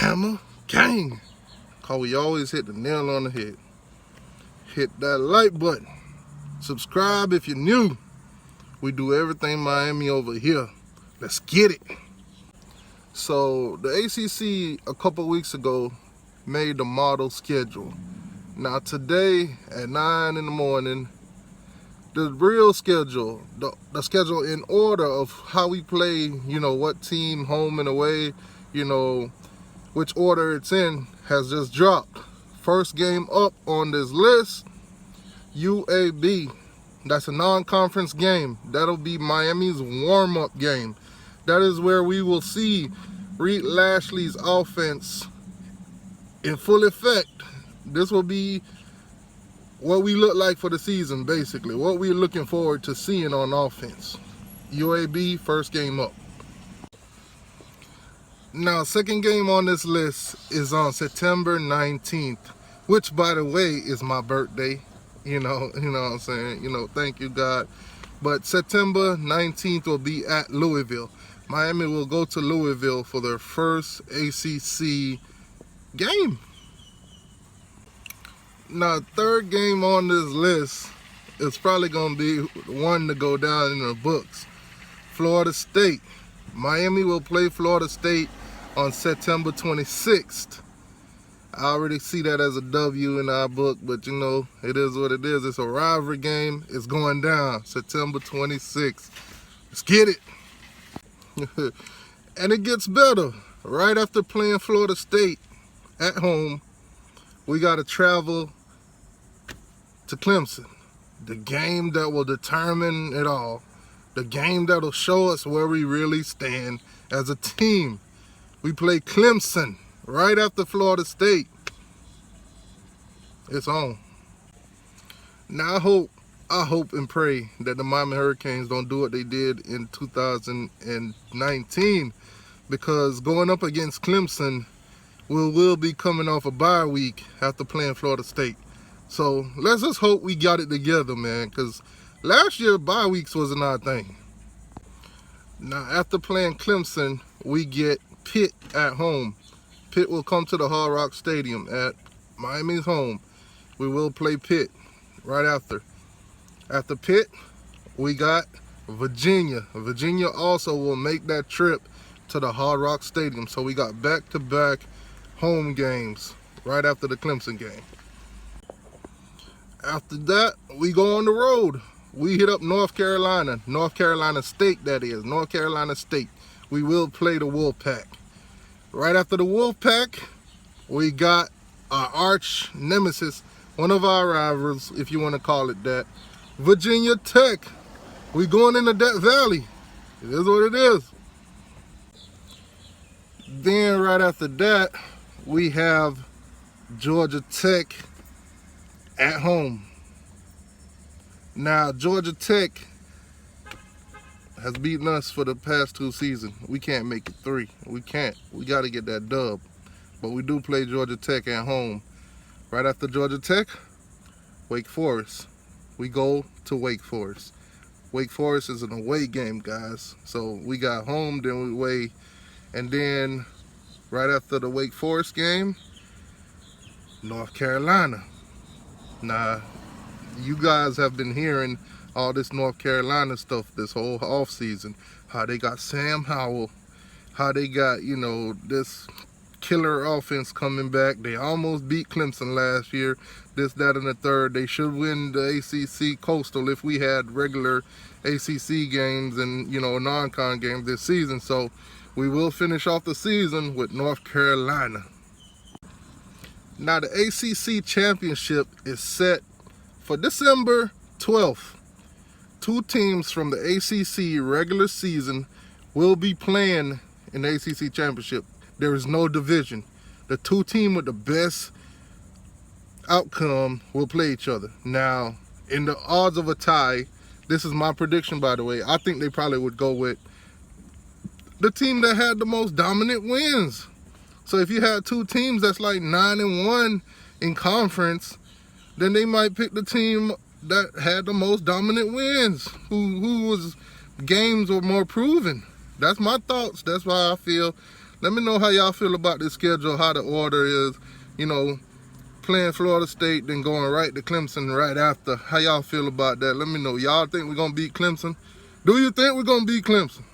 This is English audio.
Bama gang. Cause we always hit the nail on the head. Hit that like button. Subscribe if you're new. We do everything Miami over here. Let's get it. So the ACC a couple weeks ago made the model schedule. Now today at 9 in the morning, the real schedule, the schedule in order of how we play, what team, home and away, which order it's in, has just dropped. First game up on this list, UAB. That's a non-conference game. That'll be Miami's warm-up game. That is where we will see Reed Lashley's offense in full effect. This will be what we look like for the season, basically. What we're looking forward to seeing on offense. UAB, first game up. Now, second game on this list is on September 19th, which, by the way, is my birthday. You know what I'm saying? Thank you, God. But September 19th will be at Louisville. Miami will go to Louisville for their first ACC game. Now, third game on this list is probably going to be one to go down in the books. Florida State. Miami will play Florida State on September 26th. I already see that as a W in our book, but it is what it is. It's a rivalry game. It's going down September 26th. Let's get it. And it gets better. Right after playing Florida State at home, we got to travel to Clemson. The game that will determine it all. The game that will show us where we really stand as a team. We play Clemson right after Florida State. It's on. Now I hope and pray that the Miami Hurricanes don't do what they did in 2019, because going up against Clemson, we'll be coming off a bye week after playing Florida State. So let's just hope we got it together, man, because last year bye weeks wasn't our thing. Now, after playing Clemson, we get Pitt at home. Pitt will come to the Hard Rock Stadium at Miami's home. We will play Pitt right after. After Pitt, we got Virginia. Virginia also will make that trip to the Hard Rock Stadium. So we got back-to-back home games right after the Clemson game. After that, we go on the road. We hit up North Carolina State, that is. North Carolina State. We will play the Wolfpack. Right after the Wolfpack, we got our arch nemesis, one of our rivals, if you want to call it that, Virginia Tech. We going into Death Valley. It is what it is. Then right after that, we have Georgia Tech at home. Now, Georgia Tech has beaten us for the past 2 seasons. We can't make it 3. We can't. We got to get that dub. But we do play Georgia Tech at home. Right after Georgia Tech, Wake Forest. We go to Wake Forest. Wake Forest is an away game, guys. So we got home, then we away. And then right after the Wake Forest game, North Carolina. Now, you guys have been hearing all this North Carolina stuff this whole offseason. How they got Sam Howell. How they got, this killer offense coming back. They almost beat Clemson last year. This, that, and the third. They should win the ACC Coastal if we had regular ACC games and, non-con games this season. So we will finish off the season with North Carolina. Now, the ACC Championship is set for December 12th. 2 teams from the ACC regular season will be playing in the ACC Championship. There is no division. The 2 teams with the best outcome will play each other. Now, in the odds of a tie, this is my prediction, by the way, I think they probably would go with the team that had the most dominant wins. So if you had 2 teams that's like 9-1 in conference, then they might pick the team that had the most dominant wins, who was games were more proven. That's my thoughts. That's why I feel Let me know how y'all feel about this schedule, how the order is, you know, playing Florida State, then going right to Clemson right after. How y'all feel about that? Let me know. Y'all think we're going to beat Clemson? Do you think we're going to beat Clemson?